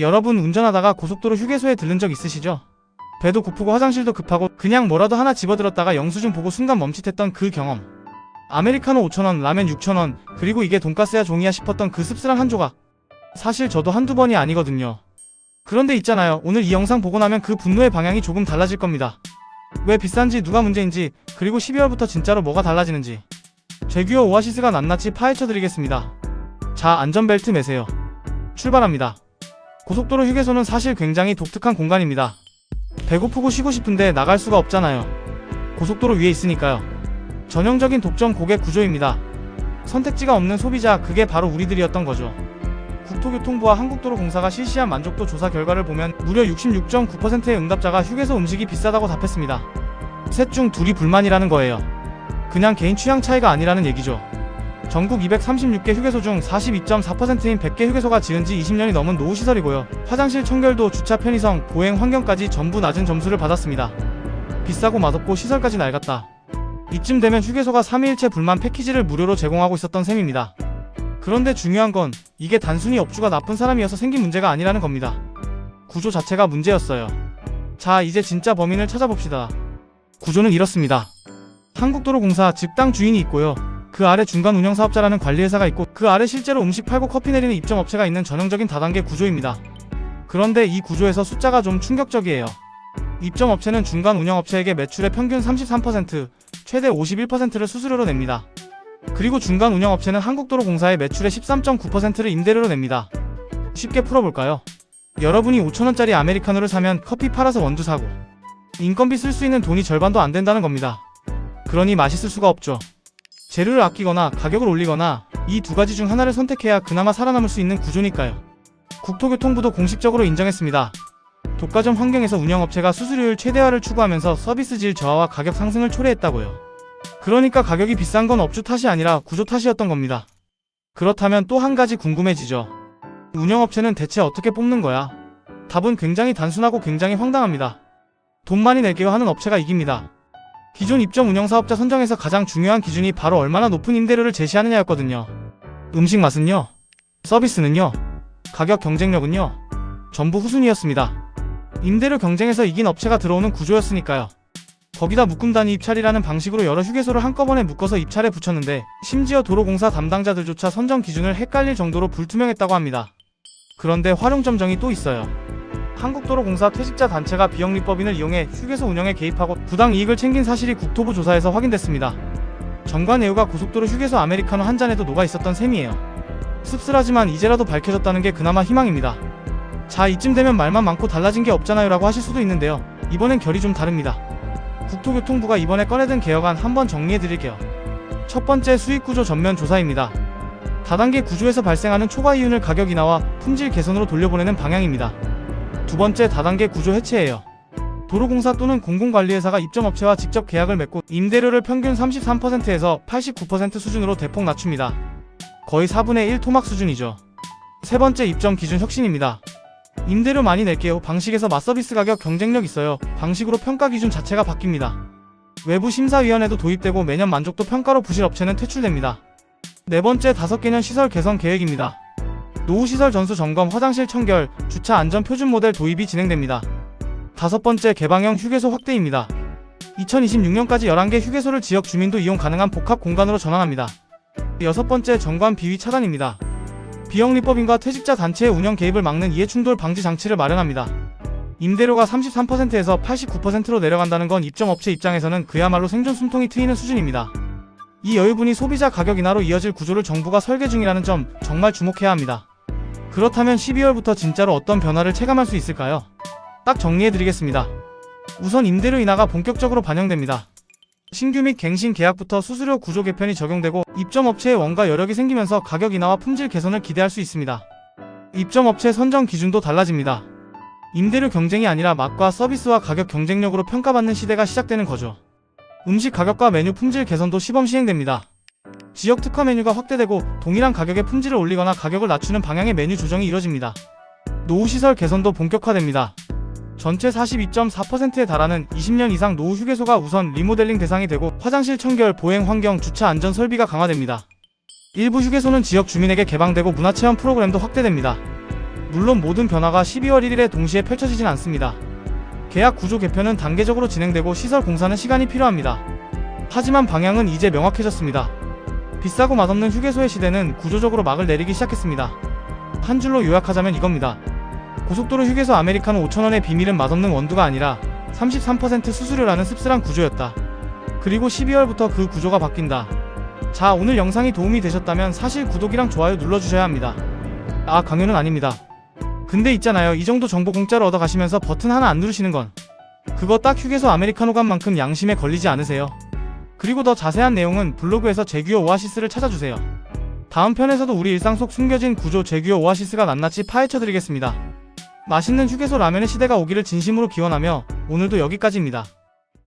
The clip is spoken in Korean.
여러분 운전하다가 고속도로 휴게소에 들른 적 있으시죠? 배도 고프고 화장실도 급하고 그냥 뭐라도 하나 집어들었다가 영수증 보고 순간 멈칫했던 그 경험. 아메리카노 5,000원, 라면 6,000원, 그리고 이게 돈가스야 종이야 싶었던 그 씁쓸한 한 조각. 사실 저도 한두 번이 아니거든요. 그런데 있잖아요, 오늘 이 영상 보고 나면 그 분노의 방향이 조금 달라질 겁니다. 왜 비싼지, 누가 문제인지, 그리고 12월부터 진짜로 뭐가 달라지는지 제규어 오아시스가 낱낱이 파헤쳐드리겠습니다. 자, 안전벨트 매세요. 출발합니다. 고속도로 휴게소는 사실 굉장히 독특한 공간입니다. 배고프고 쉬고 싶은데 나갈 수가 없잖아요. 고속도로 위에 있으니까요. 전형적인 독점 고객 구조입니다. 선택지가 없는 소비자, 그게 바로 우리들이었던 거죠. 국토교통부와 한국도로공사가 실시한 만족도 조사 결과를 보면 무려 66.9%의 응답자가 휴게소 음식이 비싸다고 답했습니다. 셋 중 둘이 불만이라는 거예요. 그냥 개인 취향 차이가 아니라는 얘기죠. 전국 236개 휴게소 중 42.4%인 100개 휴게소가 지은 지 20년이 넘은 노후시설이고요. 화장실 청결도, 주차 편의성, 보행 환경까지 전부 낮은 점수를 받았습니다. 비싸고 맛없고 시설까지 낡았다. 이쯤 되면 휴게소가 3일체 불만 패키지를 무료로 제공하고 있었던 셈입니다. 그런데 중요한 건 이게 단순히 업주가 나쁜 사람이어서 생긴 문제가 아니라는 겁니다. 구조 자체가 문제였어요. 자, 이제 진짜 범인을 찾아봅시다. 구조는 이렇습니다. 한국도로공사, 즉 땅 주인이 있고요. 그 아래 중간 운영사업자라는 관리회사가 있고, 그 아래 실제로 음식 팔고 커피 내리는 입점업체가 있는 전형적인 다단계 구조입니다. 그런데 이 구조에서 숫자가 좀 충격적이에요. 입점업체는 중간 운영업체에게 매출의 평균 33%, 최대 51%를 수수료로 냅니다. 그리고 중간 운영업체는 한국도로공사의 매출의 13.9%를 임대료로 냅니다. 쉽게 풀어볼까요? 여러분이 5,000원짜리 아메리카노를 사면 커피 팔아서 원두 사고, 인건비 쓸 수 있는 돈이 절반도 안 된다는 겁니다. 그러니 맛있을 수가 없죠. 재료를 아끼거나 가격을 올리거나 이 두 가지 중 하나를 선택해야 그나마 살아남을 수 있는 구조니까요. 국토교통부도 공식적으로 인정했습니다. 독과점 환경에서 운영업체가 수수료율 최대화를 추구하면서 서비스 질 저하와 가격 상승을 초래했다고요. 그러니까 가격이 비싼 건 업주 탓이 아니라 구조 탓이었던 겁니다. 그렇다면 또 한 가지 궁금해지죠. 운영업체는 대체 어떻게 뽑는 거야? 답은 굉장히 단순하고 굉장히 황당합니다. 돈 많이 낼게요 하는 업체가 이깁니다. 기존 입점 운영사업자 선정에서 가장 중요한 기준이 바로 얼마나 높은 임대료를 제시하느냐였거든요. 음식 맛은요? 서비스는요? 가격 경쟁력은요? 전부 후순위였습니다. 임대료 경쟁에서 이긴 업체가 들어오는 구조였으니까요. 거기다 묶음 단위 입찰이라는 방식으로 여러 휴게소를 한꺼번에 묶어서 입찰에 붙였는데, 심지어 도로공사 담당자들조차 선정 기준을 헷갈릴 정도로 불투명했다고 합니다. 그런데 활용점정이 또 있어요. 한국도로공사 퇴직자 단체가 비영리법인을 이용해 휴게소 운영에 개입하고 부당 이익을 챙긴 사실이 국토부 조사에서 확인됐습니다. 정관예우가 고속도로 휴게소 아메리카노 한 잔에도 녹아 있었던 셈이에요. 씁쓸하지만 이제라도 밝혀졌다는 게 그나마 희망입니다. 자, 이쯤 되면 말만 많고 달라진 게 없잖아요 라고 하실 수도 있는데요. 이번엔 결이 좀 다릅니다. 국토교통부가 이번에 꺼내든 개혁안 한번 정리해드릴게요. 첫 번째, 수익구조 전면 조사입니다. 다단계 구조에서 발생하는 초과 이윤을 가격 인하와 품질 개선으로 돌려보내는 방향입니다. 두 번째, 다단계 구조 해체예요. 도로공사 또는 공공관리회사가 입점업체와 직접 계약을 맺고 임대료를 평균 33%에서 89% 수준으로 대폭 낮춥니다. 거의 4분의 1 토막 수준이죠. 세 번째, 입점 기준 혁신입니다. 임대료 많이 낼게요 방식에서 맛서비스 가격 경쟁력 있어요 방식으로 평가 기준 자체가 바뀝니다. 외부 심사위원회도 도입되고 매년 만족도 평가로 부실 업체는 퇴출됩니다. 네 번째, 5개년 시설 개선 계획입니다. 노후시설 전수 점검, 화장실 청결, 주차 안전 표준 모델 도입이 진행됩니다. 다섯 번째, 개방형 휴게소 확대입니다. 2026년까지 11개 휴게소를 지역 주민도 이용 가능한 복합 공간으로 전환합니다. 여섯 번째, 정관 비위 차단입니다. 비영리법인과 퇴직자 단체의 운영 개입을 막는 이해충돌 방지 장치를 마련합니다. 임대료가 33%에서 89%로 내려간다는 건 입점업체 입장에서는 그야말로 생존 숨통이 트이는 수준입니다. 이 여유분이 소비자 가격 인하로 이어질 구조를 정부가 설계 중이라는 점 정말 주목해야 합니다. 그렇다면 12월부터 진짜로 어떤 변화를 체감할 수 있을까요? 딱 정리해드리겠습니다. 우선 임대료 인하가 본격적으로 반영됩니다. 신규 및 갱신 계약부터 수수료 구조 개편이 적용되고 입점업체의 원가 여력이 생기면서 가격 인하와 품질 개선을 기대할 수 있습니다. 입점업체 선정 기준도 달라집니다. 임대료 경쟁이 아니라 맛과 서비스와 가격 경쟁력으로 평가받는 시대가 시작되는 거죠. 음식 가격과 메뉴 품질 개선도 시범 시행됩니다. 지역 특화 메뉴가 확대되고 동일한 가격의 품질을 올리거나 가격을 낮추는 방향의 메뉴 조정이 이뤄집니다. 노후시설 개선도 본격화됩니다. 전체 42.4%에 달하는 20년 이상 노후 휴게소가 우선 리모델링 대상이 되고 화장실 청결, 보행 환경, 주차 안전 설비가 강화됩니다. 일부 휴게소는 지역 주민에게 개방되고 문화체험 프로그램도 확대됩니다. 물론 모든 변화가 12월 1일에 동시에 펼쳐지진 않습니다. 계약 구조 개편은 단계적으로 진행되고 시설 공사는 시간이 필요합니다. 하지만 방향은 이제 명확해졌습니다. 비싸고 맛없는 휴게소의 시대는 구조적으로 막을 내리기 시작했습니다. 한 줄로 요약하자면 이겁니다. 고속도로 휴게소 아메리카노 5,000원의 비밀은 맛없는 원두가 아니라 33% 수수료라는 씁쓸한 구조였다. 그리고 12월부터 그 구조가 바뀐다. 자, 오늘 영상이 도움이 되셨다면 사실 구독이랑 좋아요 눌러주셔야 합니다. 아, 강요는 아닙니다. 근데 있잖아요, 이 정도 정보 공짜로 얻어가시면서 버튼 하나 안 누르시는 건 그거 딱 휴게소 아메리카노값만큼 양심에 걸리지 않으세요? 그리고 더 자세한 내용은 블로그에서 제규어 오아시스를 찾아주세요. 다음 편에서도 우리 일상 속 숨겨진 구조 제규어 오아시스가 낱낱이 파헤쳐드리겠습니다. 맛있는 휴게소 라면의 시대가 오기를 진심으로 기원하며 오늘도 여기까지입니다.